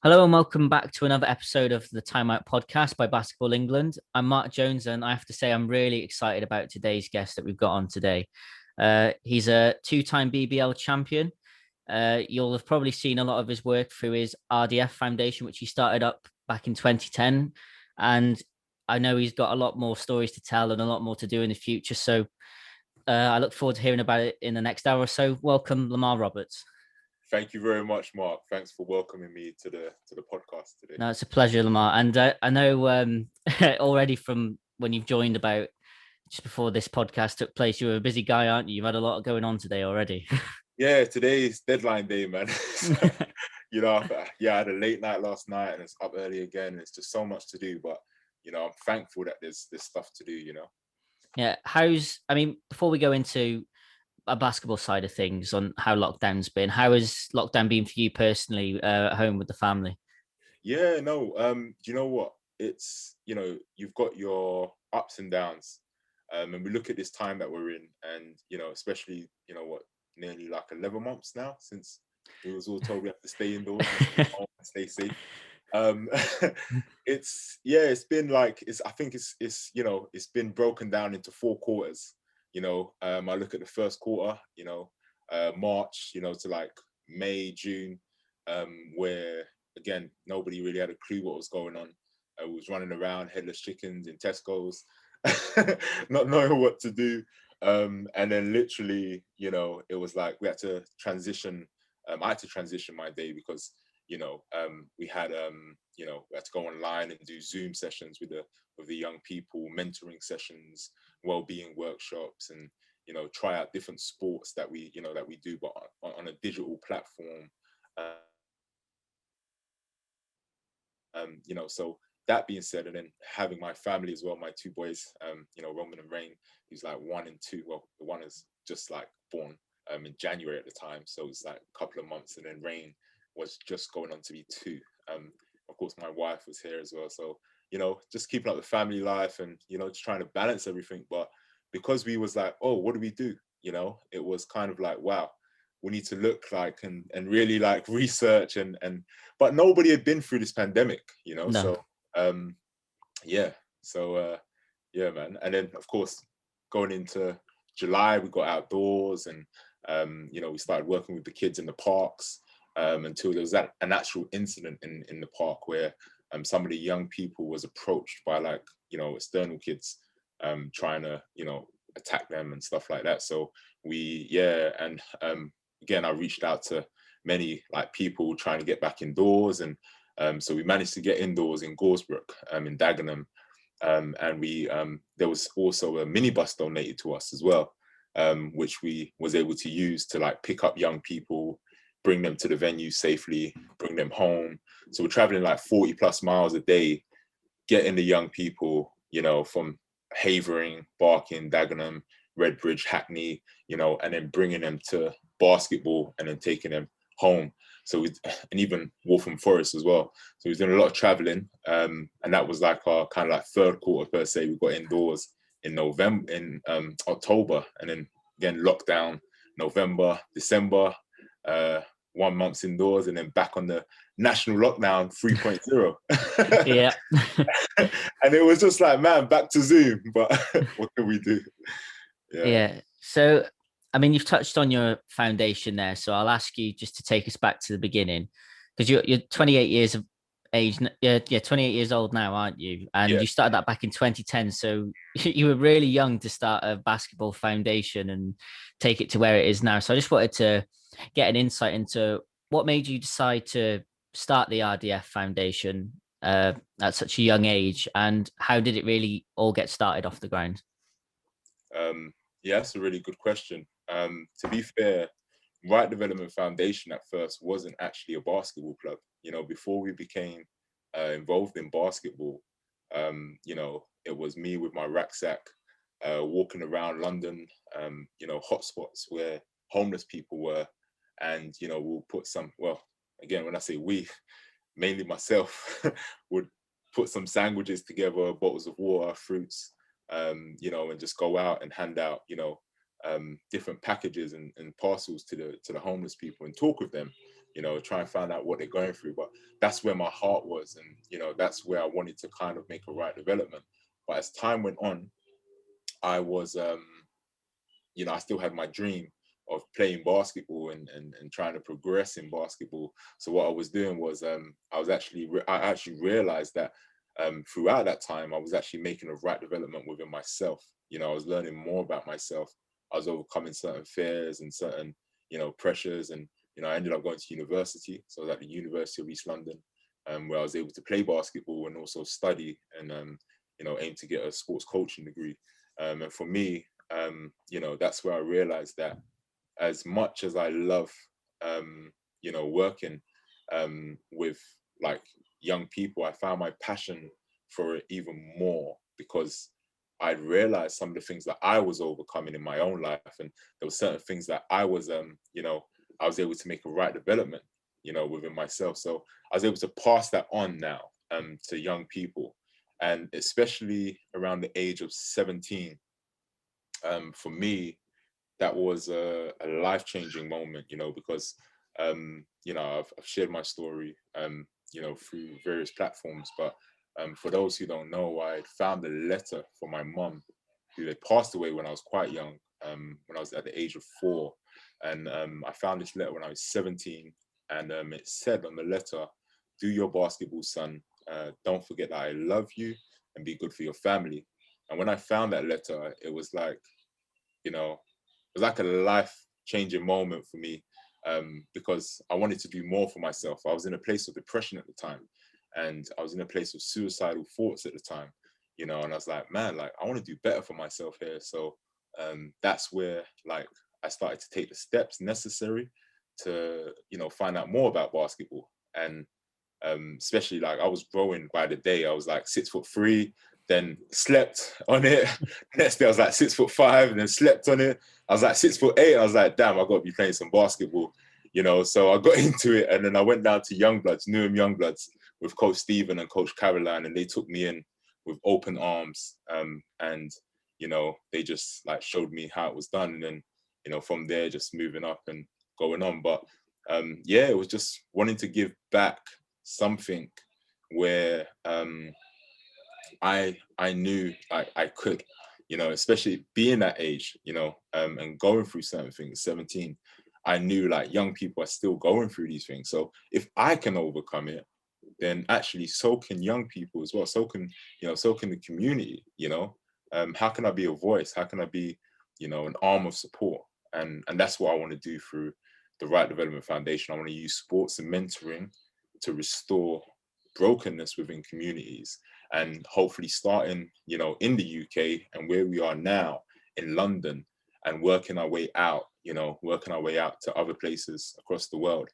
Hello and welcome back to another episode of the Timeout podcast by Basketball England. I'm Mark Jones, and I have to say I'm really excited about today's guest that we've got on today. He's a two-time BBL champion. You'll have probably seen a lot of his work through his RDF Foundation, which he started up back in 2010. And I know he's got a lot more stories to tell and a lot more to do in the future. So I look forward to hearing about it in the next hour or so. Welcome, Lamar Roberts. Thank you very much, Mark. Thanks for welcoming me to the podcast today. No, it's a pleasure, Lamar. And I know already from when you've joined about just before this podcast took place, you're a busy guy, aren't you? You've had a lot going on today already. Yeah, today's deadline day, man. So, I had a late night last night and it's up early again. It's just so much to do, but I'm thankful that there's stuff to do. Yeah. Before we go into a basketball side of things on how lockdown's been, how has lockdown been for you personally at home with the family? Yeah, no, do you know what? It's, you've got your ups and downs. And we look at this time that we're in and, especially, nearly like 11 months now since we was all told we have to stay indoors and stay safe. Um, it's been like, I think it's been broken down into 4 quarters. I look at the first quarter, March, to like May, June, where again, nobody really had a clue what was going on. I was running around headless chickens in Tesco's, not knowing what to do. And then literally, it was like we had to transition. I had to transition my day because, we had to go online and do Zoom sessions with the young people, mentoring sessions, well-being workshops, and try out different sports that we do, but on a digital platform. So that being said, and then having my family as well, my 2 boys, Roman and Rain, who's like 1 and 2. Well, the one is just like born in January at the time, so it's like a couple of months, and then Rain was just going on to be 2. Of course, my wife was here as well, so just keeping up the family life and just trying to balance everything. But because we was like, oh, what do we do? It was kind of like, wow, we need to look like and really like research and but nobody had been through this pandemic, No. so yeah so yeah, man. And then of course going into July we got outdoors and we started working with the kids in the parks, until there was an actual incident in the park where some of the young people was approached by like external kids trying to attack them and stuff like that. So again, I reached out to many like people trying to get back indoors, and so we managed to get indoors in Goresbrook, in Dagenham, and we there was also a minibus donated to us as well, which we was able to use to like pick up young people, bring them to the venue safely, bring them home. So we're traveling like 40 plus miles a day, getting the young people, from Havering, Barking, Dagenham, Redbridge, Hackney, and then bringing them to basketball and then taking them home. So and even Waltham Forest as well. So we've done a lot of traveling, and that was like our kind of like third quarter per se. We got indoors in October, and then again lockdown November, December. 1 month indoors, and then back on the national lockdown 3.0. Yeah. And it was just like, man, back to Zoom, but what can we do? Yeah. So, you've touched on your foundation there, so I'll ask you just to take us back to the beginning, because you're 28 years of age. Yeah, 28 years old now, aren't you? And Yeah. you started that back in 2010, so you were really young to start a basketball foundation and take it to where it is now. So I just wanted to get an insight into what made you decide to start the RDF Foundation at such a young age, and how did it really all get started off the ground? Yeah, that's a really good question. To be fair, Right Development Foundation at first wasn't actually a basketball club. Before we became involved in basketball, it was me with my rucksack, walking around London, hotspots where homeless people were, and we'll put some. Well, again, when I say we, mainly myself, would put some sandwiches together, bottles of water, fruits, and just go out and hand out, different packages and parcels to the homeless people and talk with them, try and find out what they're going through. But that's where my heart was, and that's where I wanted to kind of make a right development. But as time went on, I was I still had my dream of playing basketball and trying to progress in basketball. So what I was doing was I actually realized that throughout that time I was actually making a right development within myself. I was learning more about myself. I was overcoming certain fears and certain pressures, and I ended up going to university. So I was at the University of East London, where I was able to play basketball and also study and aim to get a sports coaching degree. And for me, that's where I realized that as much as I love, working with like young people, I found my passion for it even more because I realized some of the things that I was overcoming in my own life, and there were certain things that I was, I was able to make a right development, within myself. So I was able to pass that on now to young people, and especially around the age of 17. For me, that was a life-changing moment, because I've shared my story, through various platforms. But for those who don't know, I found a letter from my mum, who had passed away when I was quite young, when I was at the age of 4, and I found this letter when I was 17, and it said on the letter, "Do your basketball, son. Don't forget that I love you, and be good for your family." And when I found that letter, it was like, it was like a life-changing moment for me, because I wanted to do more for myself. I was in a place of depression at the time, and I was in a place of suicidal thoughts at the time, and I was like, man, like I want to do better for myself here. So that's where like I started to take the steps necessary to find out more about basketball. And especially like I was growing by the day. I was like 6'3", then slept on it. Next day I was like 6'5", and then slept on it. I was like 6'8". I was like, damn, I got to be playing some basketball, So I got into it, and then I went down to Youngbloods, Newham Youngbloods, with Coach Stephen and Coach Caroline, and they took me in with open arms, and they just like showed me how it was done, and then from there just moving up and going on. But yeah, it was just wanting to give back something where I knew I could, especially being that age, and going through certain things. 17, I knew like young people are still going through these things. So if I can overcome it, then actually so can young people as well. So can so can the community. How can I be a voice? How can I be an arm of support? And that's what I want to do through the Right Development Foundation. I want to use sports and mentoring to restore brokenness within communities, and hopefully starting in the UK and where we are now in London, and working our way out to other places across the world.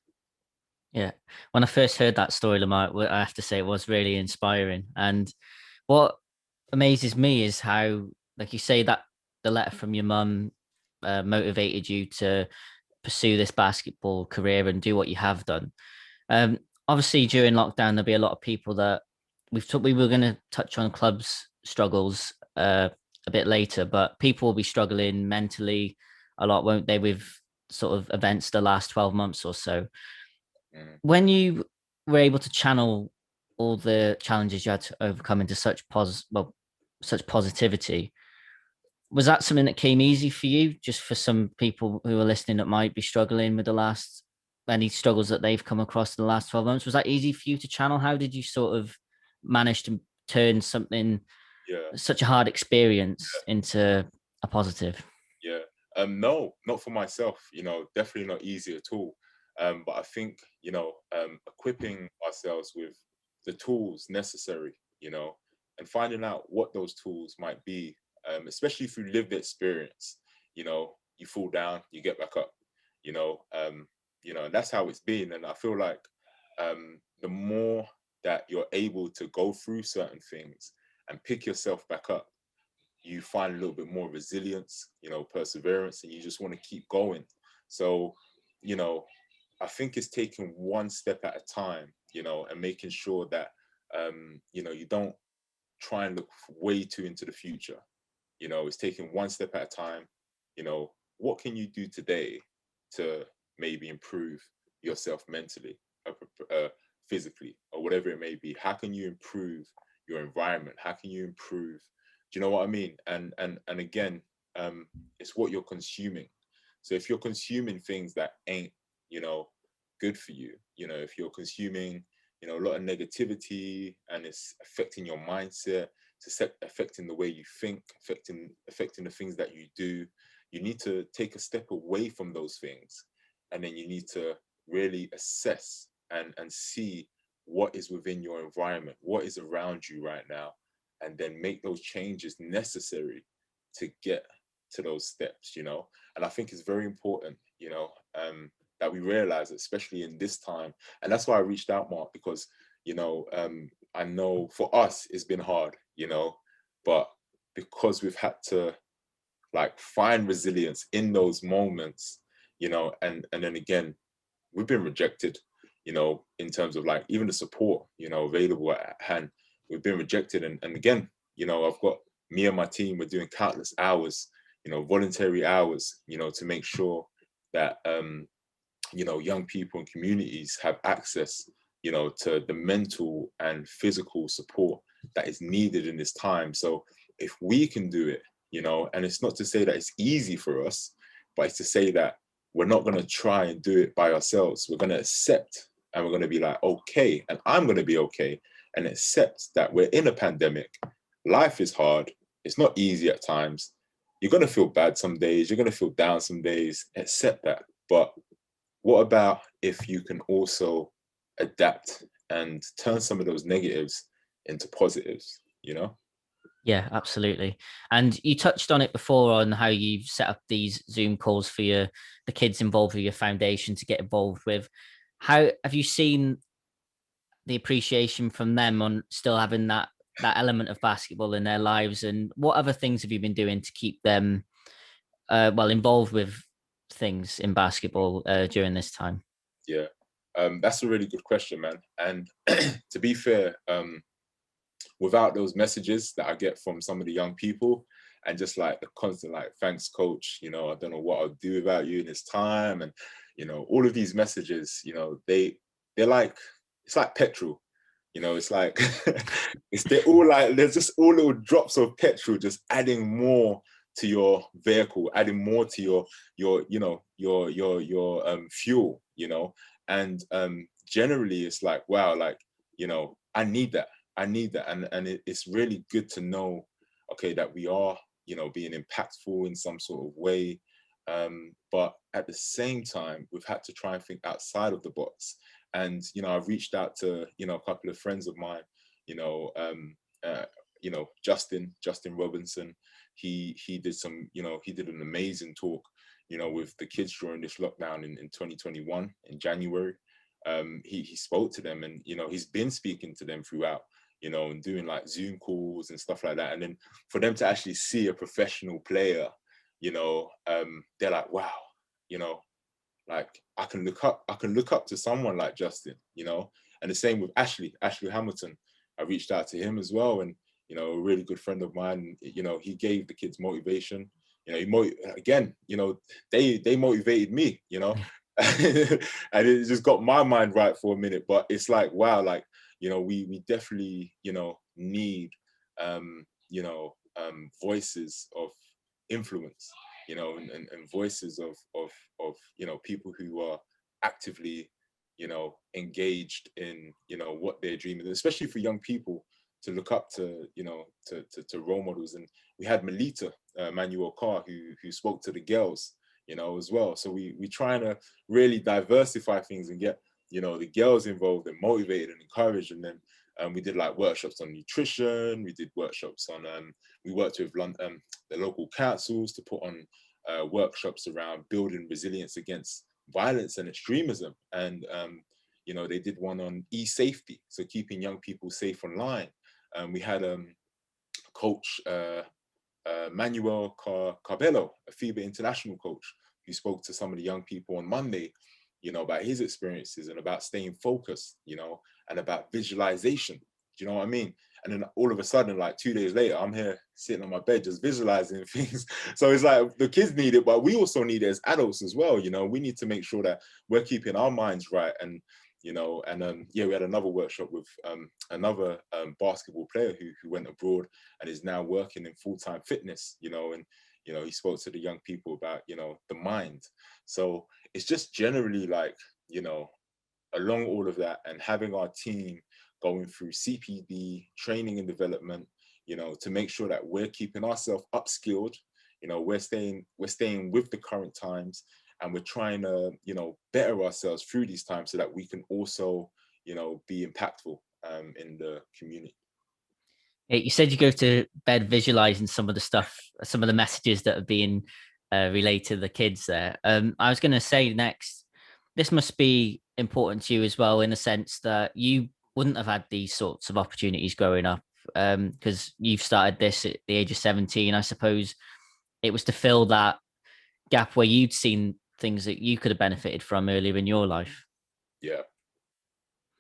Yeah. When I first heard that story, Lamar, I have to say it was really inspiring. And what amazes me is how, like you say, that the letter from your mum motivated you to pursue this basketball career and do what you have done. Um, Obviously, during lockdown, there'll be a lot of people that we were going to touch on clubs struggles a bit later, but people will be struggling mentally a lot, won't they, with sort of events the last 12 months or so. Mm. When you were able to channel all the challenges you had to overcome into such positivity, was that something that came easy for you? Just for some people who are listening that might be struggling with any struggles that they've come across in the last 12 months, was that easy for you to channel? How did you sort of manage to turn Yeah. such a hard experience into a positive? Yeah. No, not for myself, definitely not easy at all. But I think, equipping ourselves with the tools necessary, and finding out what those tools might be, especially through lived experience, you fall down, you get back up, and that's how it's been. And I feel like the more that you're able to go through certain things and pick yourself back up, you find a little bit more resilience, perseverance, and you just want to keep going. So, you know, I think it's taking one step at a time, and making sure that, you don't try and look way too into the future. It's taking one step at a time, what can you do today to maybe improve yourself mentally, physically, or whatever it may be? How can you improve your environment? How can you improve? Do you know what I mean? And again, it's what you're consuming. So if you're consuming things that ain't, you know, good for you, you know, if you're consuming, you know, a lot of negativity and it's affecting your mindset, it's affecting the way you think, affecting the things that you do, you need to take a step away from those things, and then you need to really assess and see what is within your environment, what is around you right now, and then make those changes necessary to get to those steps, you know. And I think it's very important, you know, that we realize, especially in this time. And that's why I reached out, Mark, because, you know, I know for us it's been hard, you know, but because we've had to like find resilience in those moments, you know, and then again, we've been rejected, you know, in terms of like even the support, you know, available at hand. We've been rejected. And again, you know, I've got me and my team, we're doing countless hours, you know, voluntary hours, you know, to make sure that, you know, young people and communities have access, you know, to the mental and physical support that is needed in this time. So if we can do it, you know, and it's not to say that it's easy for us, but it's to say that we're not going to try and do it by ourselves. We're going to accept, and we're going to be like, okay, and I'm going to be okay, and accept that we're in a pandemic. Life is hard. It's not easy at times. You're going to feel bad some days. You're going to feel down some days. Accept that. But what about if you can also adapt and turn some of those negatives into positives, you know? Yeah, absolutely. And you touched on it before on how you've set up these Zoom calls for the kids involved with your foundation to get involved with. How have you seen the appreciation from them on still having that element of basketball in their lives, and what other things have you been doing to keep them well involved with things in basketball during this time? Yeah, that's a really good question, man. And to be fair, without those messages that I get from some of the young people, and just like the constant like, thanks, coach, you know, I don't know what I'll do without you in this time, and you know, all of these messages, you know, they're like, it's like petrol, you know, it's like they're all like, there's just all little drops of petrol just adding more to your vehicle, adding more to your you know your fuel, you know. And generally it's like, wow, like, you know, I need that, and it's really good to know, okay, that we are, you know, being impactful in some sort of way, but at the same time we've had to try and think outside of the box. And you know, I've reached out to, you know, a couple of friends of mine, you know, uh, you know, Justin Robinson. He did some, you know, he did an amazing talk, you know, with the kids during this lockdown in 2021 in January. He spoke to them, and you know, he's been speaking to them throughout, you know, and doing like Zoom calls and stuff like that. And then for them to actually see a professional player, you know, they're like, wow, you know, like I can look up to someone like Justin, you know. And the same with Ashley Hamilton. I reached out to him as well, and you know, a really good friend of mine, you know, he gave the kids motivation. You know, again, you know, they motivated me, you know. And it just got my mind right for a minute. But it's like, wow, like, you know, we definitely, you know, need you know, voices of influence, you know, and voices of you know, people who are actively, you know, engaged in, you know, what they're dreaming, especially for young people to look up to, you know, to role models. And we had Melita Manuel Carr who spoke to the girls, you know, as well. So we trying to really diversify things and get, you know, the girls involved and motivated and encouraged. And then we did like workshops on nutrition. We did workshops on we worked with the local councils to put on workshops around building resilience against violence and extremism. And you know, they did one on e-safety, so keeping young people safe online. We had coach Manuel Carbello, a FIBA international coach, who spoke to some of the young people on Monday, you know, about his experiences and about staying focused, you know, and about visualization, Do you know what I mean? And then all of a sudden, like 2 days later, I'm here sitting on my bed just visualizing things. So it's like the kids need it, but we also need it as adults as well. You know, we need to make sure that we're keeping our minds right. And yeah, we had another workshop with another basketball player who went abroad and is now working in full-time fitness. And he spoke to the young people about the mind. So it's just generally like along all of that, and having our team going through CPD training and development, to make sure that we're keeping ourselves upskilled, we're staying with the current times, and we're trying to, better ourselves through these times so that we can also, be impactful in the community. You said you go to bed visualizing some of the stuff, some of the messages that are being relayed to the kids there. I was going to say next, this must be important to you as well, in a sense that you wouldn't have had these sorts of opportunities growing up, because you've started this at the age of 17. I suppose it was to fill that gap where you'd seen things that you could have benefited from earlier in your life. Yeah.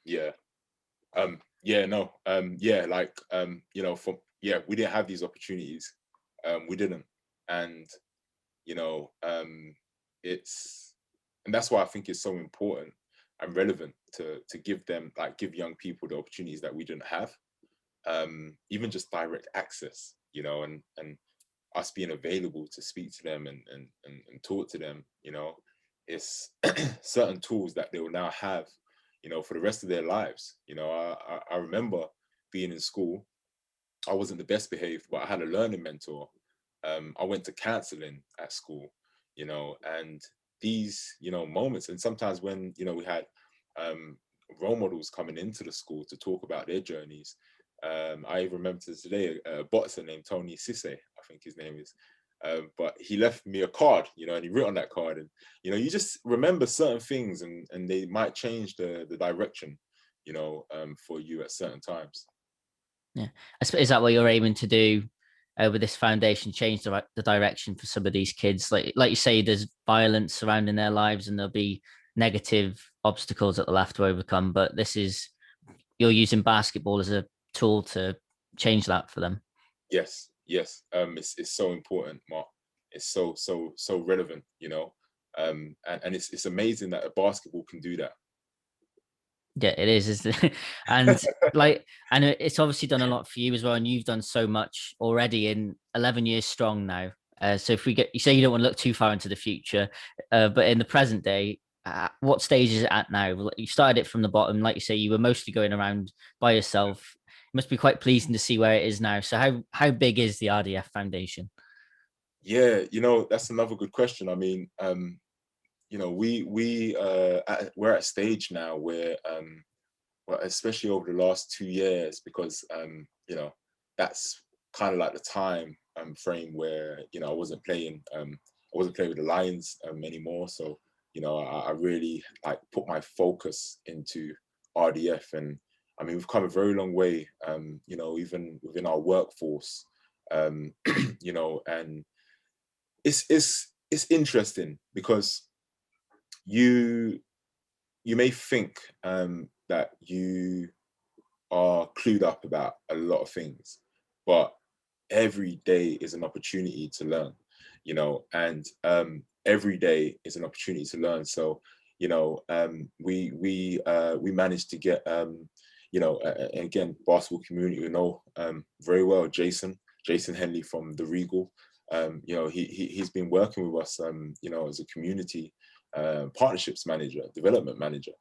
Yeah. Yeah, no. Yeah, like we didn't have these opportunities. We didn't. And it's and that's why I think it's so important and relevant to give young people the opportunities that we didn't have. Even just direct access, and us being available to speak to them and talk to them, it's certain tools that they will now have, for the rest of their lives. I remember being in school. I wasn't the best behaved, but I had a learning mentor. I went to counseling at school, and these, moments, and sometimes when, we had role models coming into the school to talk about their journeys. I even remember to today a boxer named Tony Sisse, I think his name is. But he left me a card, and he wrote on that card, and you just remember certain things, and they might change the direction, for you at certain times. Yeah, is that what you're aiming to do with this foundation? Change the direction for some of these kids, like you say, there's violence surrounding their lives, and there'll be negative obstacles that they'll have to overcome. But you're using basketball as a tool to change that for them. Yes. It's so important, Mark. It's so relevant, and it's amazing that a basketball can do that. Yeah, it is, isn't it? And it's obviously done a lot for you as well, and you've done so much already in 11 years strong now. So if you say you don't want to look too far into the future, but in the present day, what stage is it at now? You started it from the bottom, like you say, you were mostly going around by yourself. It must be quite pleasing to see where it is now. So how big is the RDF Foundation? Yeah, that's another good question. I mean, we're at a stage now where, well, especially over the last 2 years, because that's kind of like the time frame where I wasn't playing with the Lions anymore. So I really like put my focus into RDF, and I mean we've come a very long way. Even within our workforce, and it's interesting because you may think that you are clued up about a lot of things, but every day is an opportunity to learn, and every day is an opportunity to learn. So, we managed to get, again, basketball community, very well, Jason Henley from the Regal. He's been working with us, as a community partnerships manager, development manager.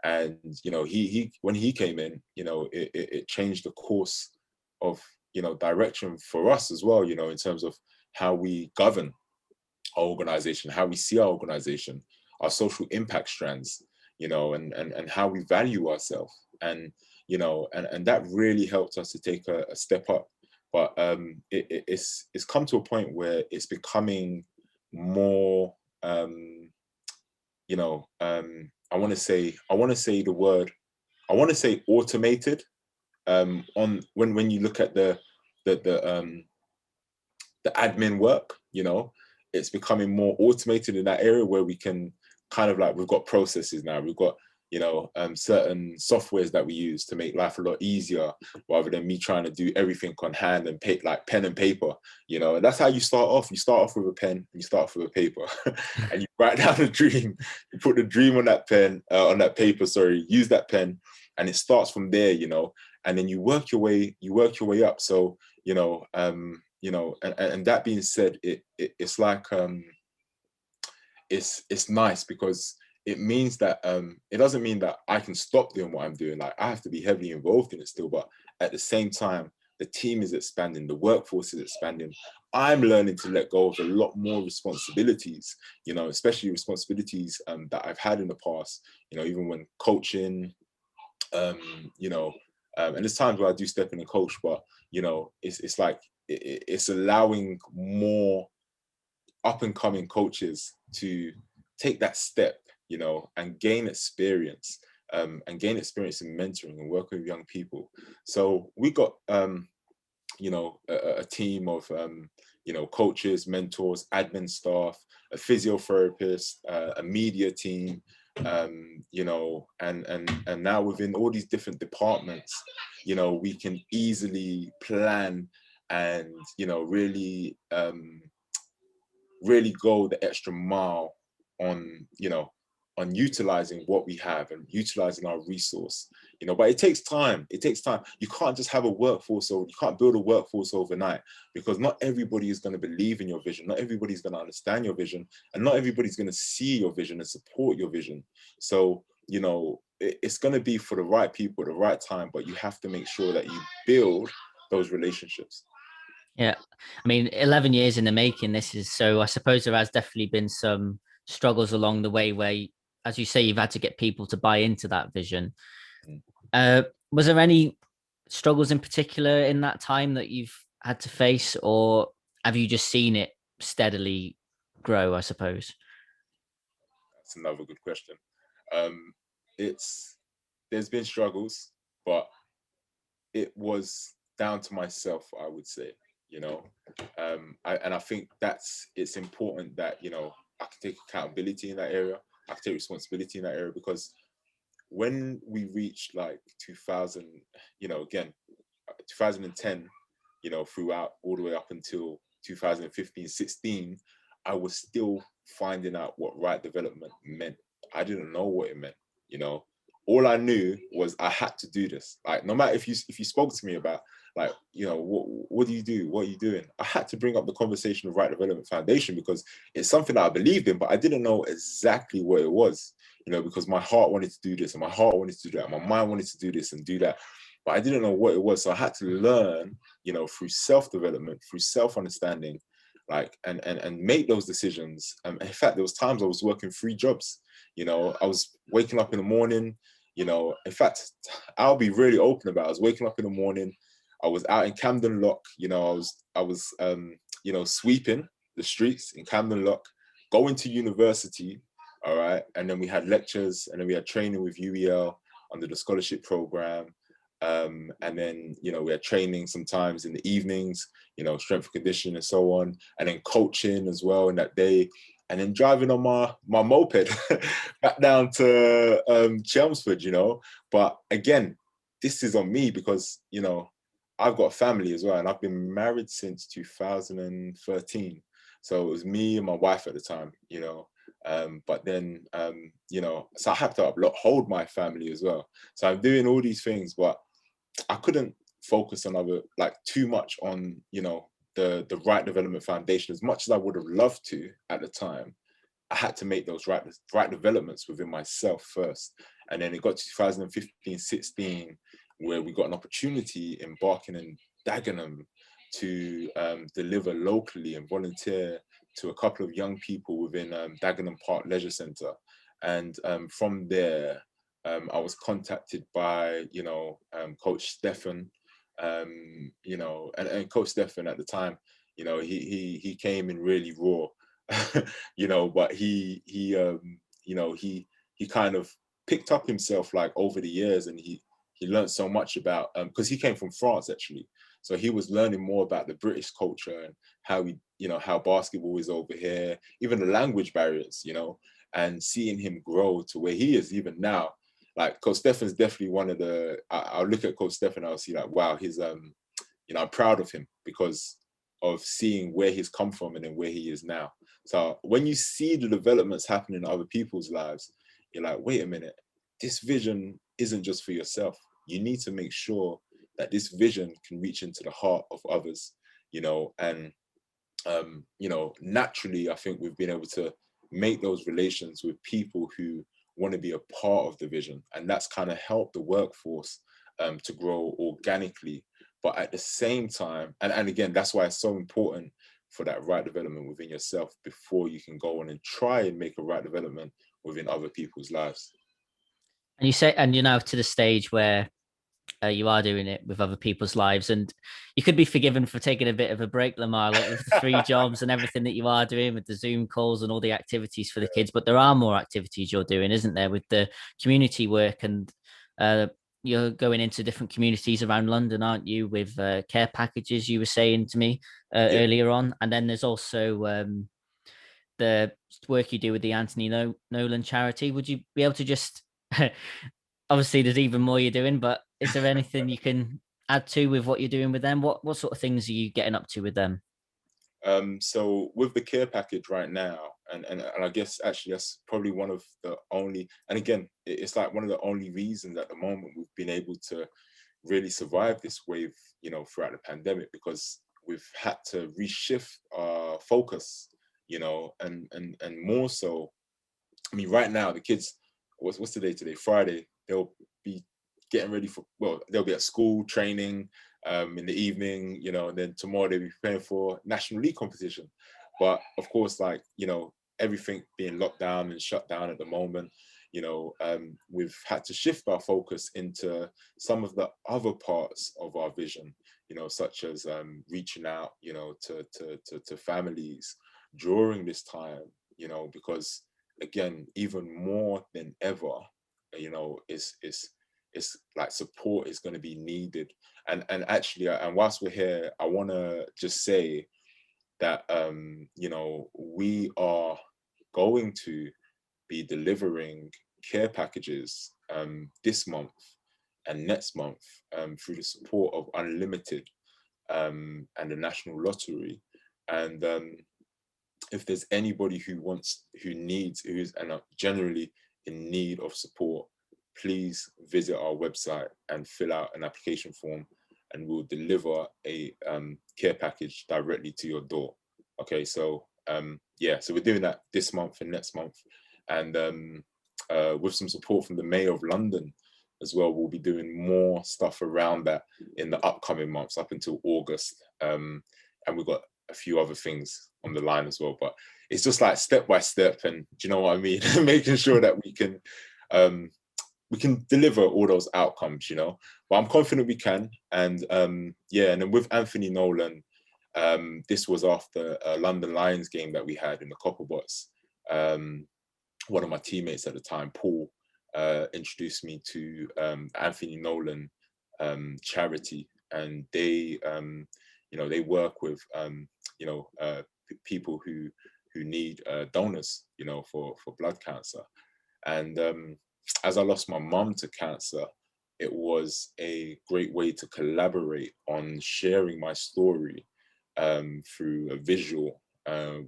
And he when he came in, it changed the course of direction for us as well, in terms of how we govern our organization, how we see our organization, our social impact strands, and how we value ourselves. And and that really helped us to take a step up. But it's come to a point where it's becoming more I want to say the word, I want to say automated. On when you look at the admin work, it's becoming more automated in that area where we can kind of like, we've got processes now, we've got certain softwares that we use to make life a lot easier, rather than me trying to do everything on hand and like pen and paper. And that's how you start off. You start off with a pen and you start off with a paper, and you write down a dream. You put the dream on that pen, on that paper. Sorry, use that pen, and it starts from there. And then you work your way up. So and that being said, it's like it's nice, because it means that it doesn't mean that I can stop doing what I'm doing. Like, I have to be heavily involved in it still, but at the same time, the team is expanding, the workforce is expanding. I'm learning to let go of a lot more responsibilities, especially responsibilities that I've had in the past, even when coaching, and there's times where I do step in and coach, but it's like it's allowing more up and coming coaches to take that step, and gain experience, in mentoring and working with young people. So we got a team of coaches, mentors, admin staff, a physiotherapist, a media team, and now within all these different departments, we can easily plan and really go the extra mile on utilizing what we have and utilizing our resource. But it takes time. You can't just have a workforce, or you can't build a workforce overnight, because not everybody is going to believe in your vision, not everybody's going to understand your vision, and not everybody's going to see your vision and support your vision. So it's going to be for the right people at the right time, but you have to make sure that you build those relationships. Yeah. I mean, 11 years in the making, this is, so I suppose there has definitely been some struggles along the way where, as you say, you've had to get people to buy into that vision. Was there any struggles in particular in that time that you've had to face, or have you just seen it steadily grow, I suppose? That's another good question. There's been struggles, but it was down to myself, I would say. I think it's important that I can take accountability in that area. I can take responsibility in that area, because when we reached like 2000, again 2010, throughout all the way up until 2015-16, I was still finding out what right development meant. I didn't know what it meant. All I knew was I had to do this. Like, no matter if you spoke to me about, like, what do you do? What are you doing? I had to bring up the conversation of Right Development Foundation, because it's something that I believed in, but I didn't know exactly what it was, because my heart wanted to do this and my heart wanted to do that. My mind wanted to do this and do that, but I didn't know what it was. So I had to learn, through self-development, through self-understanding, like, and make those decisions. In fact, there was times I was working 3 jobs. I was waking up in the morning. In fact, I'll be really open about it. I was waking up in the morning. I was out in Camden Lock. I was sweeping the streets in Camden Lock, going to university. All right, and then we had lectures, and then we had training with UEL under the scholarship program. And then we had training sometimes in the evenings, strength and conditioning and so on, and then coaching as well in that day, and then driving on my moped back down to Chelmsford. But again, this is on me, because I've got a family as well, and I've been married since 2013. So it was me and my wife at the time. But then so I have to uphold my family as well. So I'm doing all these things, but I couldn't focus on too much on the Right Development Foundation as much as I would have loved to at the time. I had to make those right developments within myself first, and then it got to 2015-16 where we got an opportunity embarking in Dagenham to deliver locally and volunteer to a couple of young people within Dagenham Park Leisure Centre, and from there. I was contacted by, Coach Stefan, and Coach Stefan at the time, he came in really raw, but he kind of picked up himself like over the years, and he learned so much about, because he came from France actually, so he was learning more about the British culture and how basketball is over here, even the language barriers, and seeing him grow to where he is even now. like Coach Stefan's definitely one of the. I'll look at Coach Stefan, I'll see like, wow, he's I'm proud of him because of seeing where he's come from and then where he is now. So when you see the developments happening in other people's lives, you're like, wait a minute, this vision isn't just for yourself. You need to make sure that this vision can reach into the heart of others, and naturally, I think we've been able to make those relations with people who want to be a part of the vision, and that's kind of helped the workforce to grow organically. But at the same time, and again, that's why it's so important for that right development within yourself before you can go on and try and make a right development within other people's lives. And you say, and you're now to the stage where you are doing it with other people's lives, and you could be forgiven for taking a bit of a break, Lamar, like with the 3 jobs and everything that you are doing with the Zoom calls and all the activities for the kids. But there are more activities you're doing, isn't there, with the community work, and you're going into different communities around London, aren't you, with care packages, you were saying to me Yeah. earlier on. And then there's also the work you do with the Anthony Nolan charity. Would you be able to just obviously there's even more you're doing, but is there anything you can add to with what you're doing with them? What sort of things are you getting up to with them? So with the care package right now, and I guess actually that's probably one of the only, and again, it's like one of the only reasons at the moment we've been able to really survive this wave, throughout the pandemic, because we've had to reshift our focus, and more so. I mean, right now the kids, what's the day today? Friday. They'll be getting ready for, well, they'll be at school training in the evening, and then tomorrow they'll be preparing for National League competition. But of course, like, everything being locked down and shut down at the moment, we've had to shift our focus into some of the other parts of our vision, such as reaching out, to families during this time, because again, even more than ever, it's like support is going to be needed. And actually, and whilst we're here, I want to just say that we are going to be delivering care packages this month and next month through the support of Unlimited and the National Lottery. And if there's anybody who's generally in need of support, please visit our website and fill out an application form, and we'll deliver a care package directly to your door. Okay, so so we're doing that this month and next month, and with some support from the Mayor of London as well, we'll be doing more stuff around that in the upcoming months up until August, and we've got a few other things on the line as well, but it's just like step by step, and do you know what I mean? Making sure that we can deliver all those outcomes, but I'm confident we can. And and then with Anthony Nolan, this was after a London Lions game that we had in the Copperbots. One of my teammates at the time, Paul, introduced me to Anthony Nolan charity, and they they work with people who need donors, for blood cancer. And as I lost my mum to cancer, it was a great way to collaborate on sharing my story through a visual,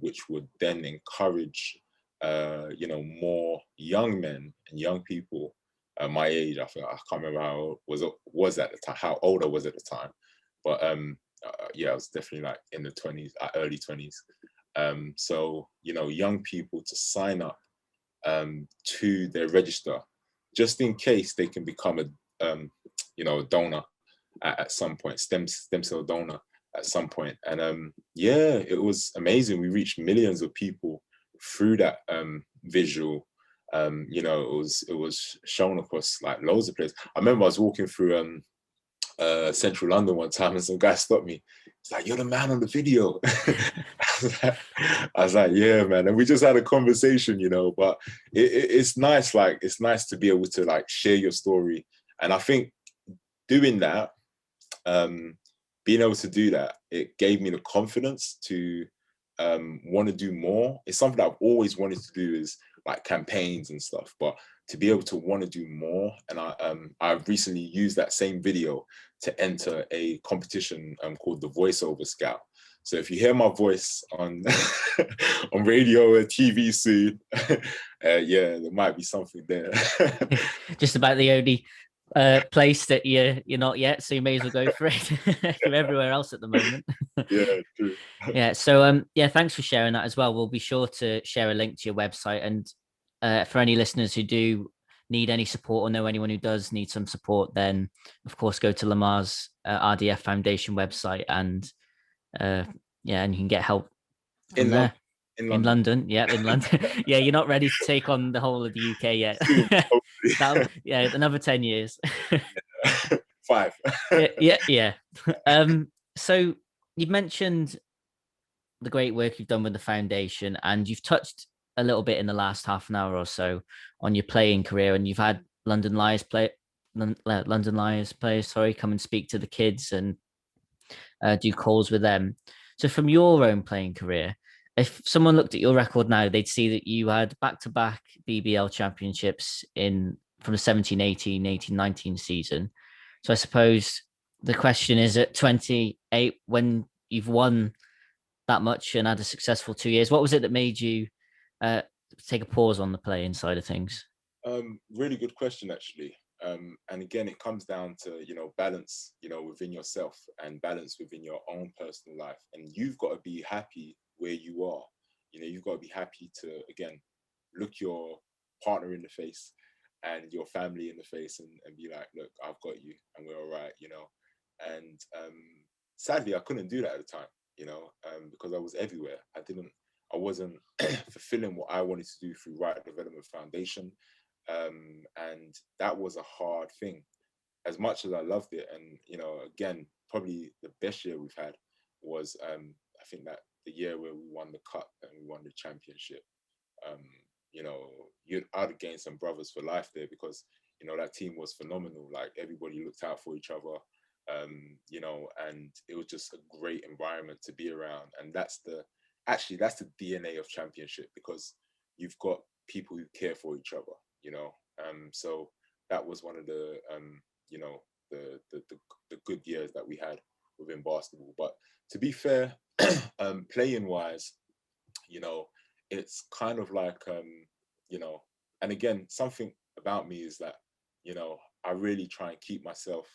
which would then encourage more young men and young people my age. I can't remember how was at the time, how old I was at the time, but I was definitely like in the 20s, early 20s. So young people to sign up to their register, just in case they can become a donor at some point, stem cell donor at some point. And it was amazing. We reached millions of people through that visual. It was shown across like loads of places. I remember I was walking through Central London one time, and some guy stopped me. It's like, "You're the man on the video." I was like, "Yeah, man." And we just had a conversation, but it's nice. Like, it's nice to be able to like share your story. And I think doing that, being able to do that, it gave me the confidence to want to do more. It's something that I've always wanted to do, is like campaigns and stuff. But to be able to want to do more. And I've recently used that same video to enter a competition called the Voiceover Scout. So if you hear my voice on on radio or TV soon, yeah, there might be something there. Just about the only place that you're not yet, so you may as well go for it. You're everywhere else at the moment. Yeah, true. Yeah. So yeah, thanks for sharing that as well. We'll be sure to share a link to your website, and for any listeners who do need any support or know anyone who does need some support, then of course go to Lamar's RDF Foundation website, and yeah, and you can get help on In London. there. In London, yeah, in London. Yeah, you're not ready to take on the whole of the UK yet. Soon, hopefully. Yeah, another 10 years. 5. Yeah. So you've mentioned the great work you've done with the foundation, and you've touched a little bit in the last half an hour or so on your playing career, and you've had London Lions players, sorry, come and speak to the kids and do calls with them. So from your own playing career, if someone looked at your record now, they'd see that you had back-to-back BBL championships in from the 17-18, 18-19 season. So I suppose the question is, at 28, when you've won that much and had a successful 2 years, what was it that made you take a pause on the playing side of things? Really good question, actually. And again, it comes down to, balance, within yourself and balance within your own personal life. And you've got to be happy where you are. You've got to be happy to, again, look your partner in the face and your family in the face and be like, look, I've got you and we're all right. And sadly, I couldn't do that at the time, because I was everywhere. I wasn't fulfilling what I wanted to do through Right Development Foundation. And that was a hard thing, as much as I loved it. And again, probably the best year we've had was I think that the year where we won the cup and we won the championship. um I'd have gained some brothers for life there, because that team was phenomenal. Like, everybody looked out for each other. And it was just a great environment to be around. And that's the DNA of championship, because you've got people who care for each other. So that was one of the the good years that we had within basketball. But to be fair, playing wise, you know it's kind of like, and again, something about me is that, I really try and keep myself,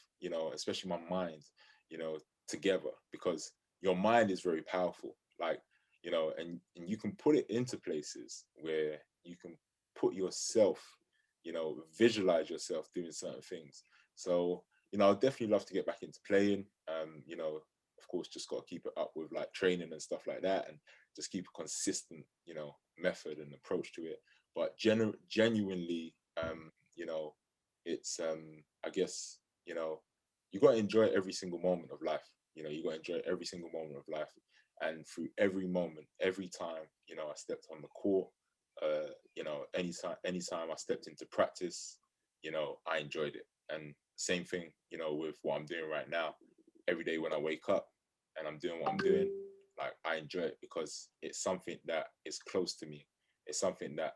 especially my mind, you know together, because your mind is very powerful. Like, and you can put it into places where you can put yourself, visualize yourself doing certain things. So, I'd definitely love to get back into playing. Of course, just got to keep it up with like training and stuff like that, and just keep a consistent, method and approach to it. But genuinely, it's I guess, you got to enjoy every single moment of life. You got to enjoy every single moment of life, and through every moment, every time, I stepped on the court, anytime I stepped into practice, I enjoyed it. And same thing, with what I'm doing right now. Every day when I wake up and I'm doing what I'm doing, like, I enjoy it, because it's something that is close to me. It's something that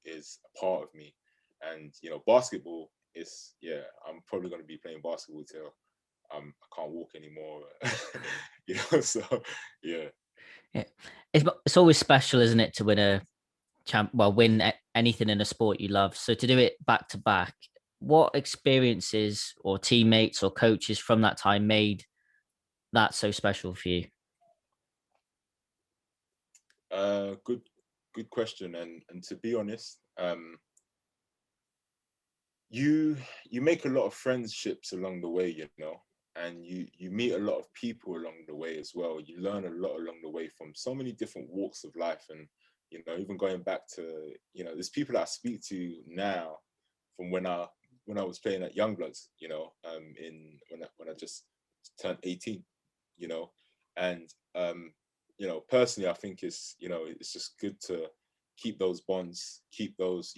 is a part of me. And basketball is, yeah, I'm probably going to be playing basketball till I can't walk anymore. So yeah. Yeah, it's always special, isn't it, to win a win anything in a sport you love. So to do it back to back, what experiences or teammates or coaches from that time made that so special for you? Good question. And to be honest, you make a lot of friendships along the way, and you meet a lot of people along the way as well. You learn a lot along the way from so many different walks of life. And even going back to, there's people that I speak to now from when I was playing at Youngbloods, in when I just turned 18, you know and personally, I think it's just good to keep those bonds, keep those,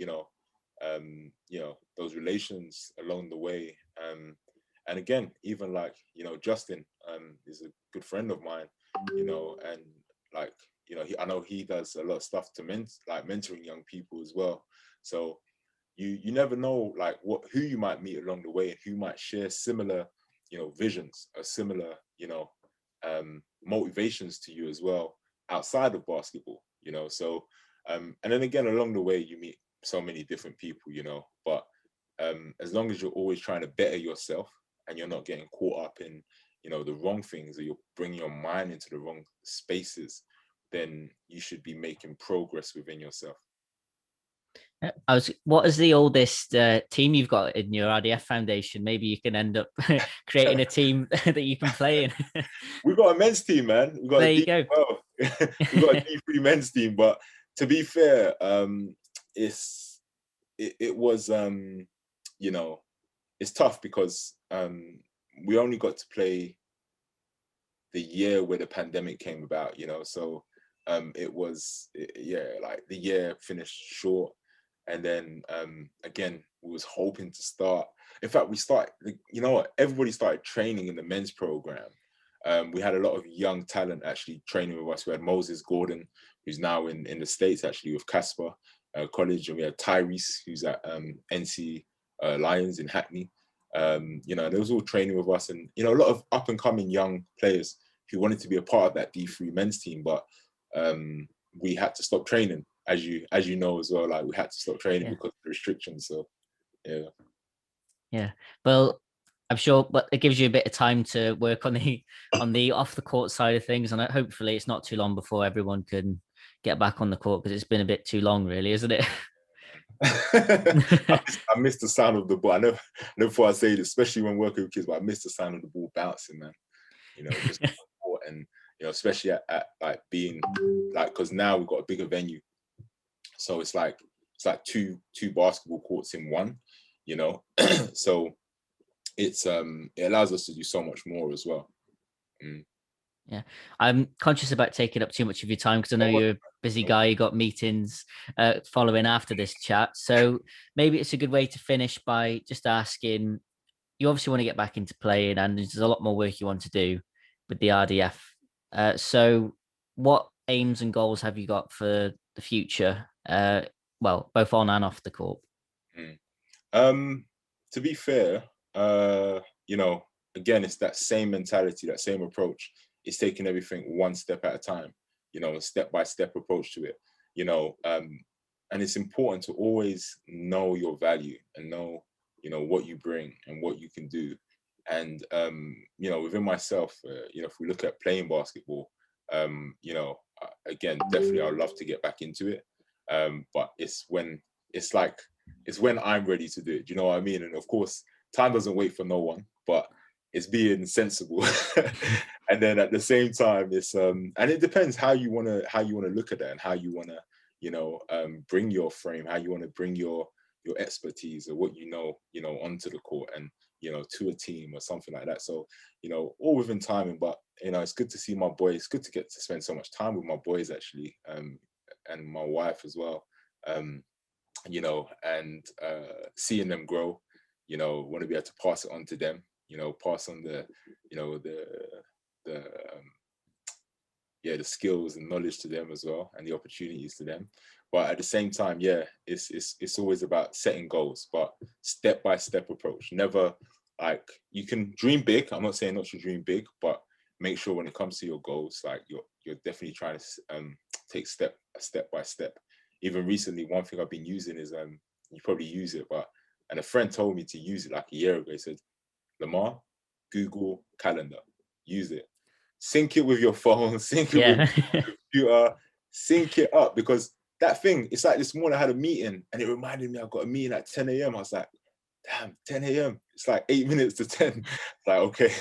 those relations along the way. And again, even like, Justin is a good friend of mine, and like, I know he does a lot of stuff to mentoring young people as well. So you never know like who you might meet along the way and who might share similar, visions or similar, motivations to you as well outside of basketball, so and then again along the way you meet so many different people, but as long as you're always trying to better yourself and you're not getting caught up in, the wrong things, or you're bringing your mind into the wrong spaces, then you should be making progress within yourself. What is the oldest team you've got in your RDF foundation? Maybe you can end up creating a team that you can play in. We've got a men's team, man. We've got There a you D, go. well, we've got a D3 men's team, but to be fair, it was it's tough because we only got to play the year where the pandemic came about, so it was like the year finished short, and then again we was hoping to start. In fact, we started, everybody started training in the men's program. We had a lot of young talent actually training with us. We had Moses Gordon, who's now in the States actually with Casper College, and we had Tyrese, who's at NC Lions in Hackney. They was all training with us, and a lot of up and coming young players who wanted to be a part of that D3 men's team, but we had to stop training, as you know as well. Like we had to stop training because of the restrictions. So yeah. Well, I'm sure, but it gives you a bit of time to work on the off the court side of things, and hopefully it's not too long before everyone can get back on the court, because it's been a bit too long, really, isn't it? I miss the sound of the ball. I never thought I'd say this, especially when working with kids, but I miss the sound of the ball bouncing, man. Just and especially at like being like, because now we've got a bigger venue, so it's like two basketball courts in one, so it's it allows us to do so much more as well. Yeah, I'm conscious about taking up too much of your time because I know you're a busy guy. You got meetings following after this chat, so maybe it's a good way to finish by just asking. You obviously want to get back into playing, and there's a lot more work you want to do with the RDF. So, what aims and goals have you got for the future? Well, both on and off the court. To be fair, again, it's that same mentality, that same approach. It's taking everything one step at a time, a step-by-step approach to it, and it's important to always know your value and know, what you bring and what you can do. And, within myself, if we look at playing basketball, again, definitely I'd love to get back into it. But it's when I'm ready to do it. Do you know what I mean? And of course, time doesn't wait for no one, but it's being sensible. And then at the same time, it's and it depends how you wanna look at that, and how you wanna, bring your frame, how you wanna bring your expertise or what onto the court, and to a team or something like that. So, all within timing. But it's good to see my boys. It's good to get to spend so much time with my boys actually, and my wife as well. And seeing them grow, want to be able to pass it on to them, pass on the the skills and knowledge to them as well, and the opportunities to them. But at the same time, it's always about setting goals, but step-by-step approach. Never, like, you can dream big. I'm not saying not to dream big, but make sure when it comes to your goals, like you're definitely trying to take step by step. Even recently, one thing I've been using is you probably use it, and a friend told me to use it like a year ago. He said, Lamar, Google Calendar, use it. Sync it with your phone, sync it with your computer, sync it up, because that thing, it's like this morning I had a meeting and it reminded me I've got a meeting at 10 a.m. I was like, damn, 10 a.m. It's like 8 minutes to 10. Like, okay.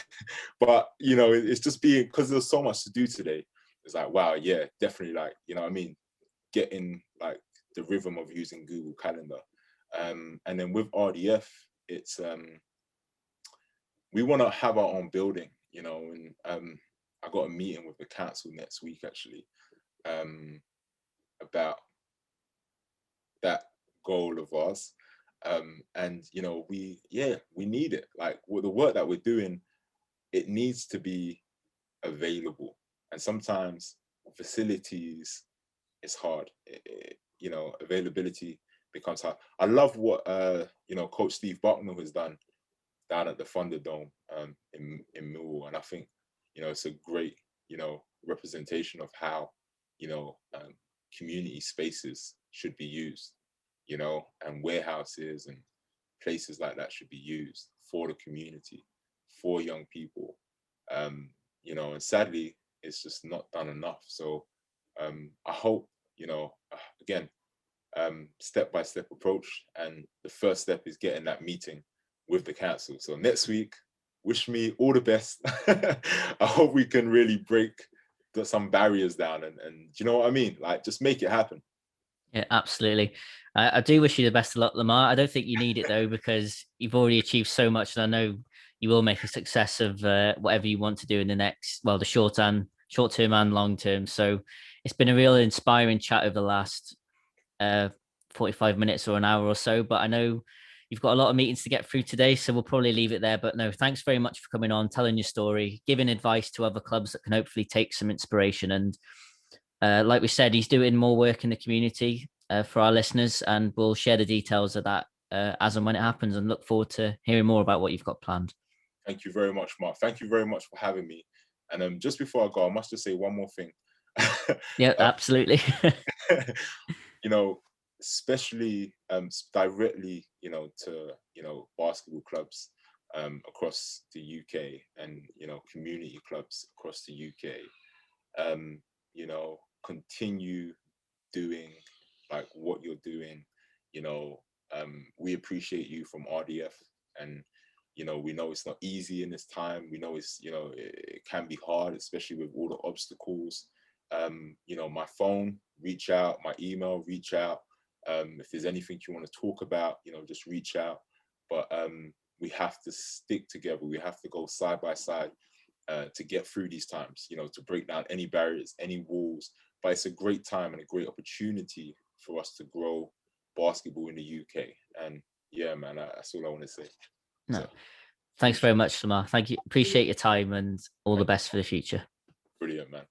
But, it's just being, because there's so much to do today. It's like, wow, yeah, definitely, like, what I mean? Getting like the rhythm of using Google Calendar. And then with RDF, it's, we want to have our own building, and I got a meeting with the council next week actually, about that goal of ours. And we need it. Like, with the work that we're doing, it needs to be available. And sometimes facilities is hard, availability, becomes hard. I love what Coach Steve Bucknell has done down at the Thunderdome in Millwall, and I think it's a great representation of how community spaces should be used, and warehouses and places like that should be used for the community, for young people, and sadly it's just not done enough. So I hope again, step-by-step approach, and the first step is getting that meeting with the council. So next week, wish me all the best. I hope we can really break some barriers down, and do you know what I mean? Like, just make it happen. Yeah, absolutely. I do wish you the best of luck, Lamar. I don't think you need it though, because you've already achieved so much, and I know you will make a success of whatever you want to do in the next, well, the short term and long term. So it's been a real inspiring chat over the last 45 minutes or an hour or so. But I know you've got a lot of meetings to get through today, so we'll probably leave it there. But no, thanks very much for coming on, telling your story, giving advice to other clubs that can hopefully take some inspiration. And like we said, he's doing more work in the community for our listeners, and we'll share the details of that as and when it happens, and look forward to hearing more about what you've got planned. Thank you very much, Mark. Thank you very much for having me. And just before I go, I must just say one more thing. Yeah, absolutely. Especially directly, to basketball clubs across the UK, and community clubs across the UK. Continue doing like what you're doing. We appreciate you from RDF, and we know it's not easy in this time. We know it's it can be hard, especially with all the obstacles. My phone, reach out. My email, reach out. If there's anything you want to talk about, just reach out. But we have to stick together. We have to go side by side to get through these times, to break down any barriers, any walls. But it's a great time and a great opportunity for us to grow basketball in the UK. And yeah, man, that's all I want to say. No, So, thanks very much, Lamar. Thank you. Appreciate your time, and all the best for the future. Brilliant, man.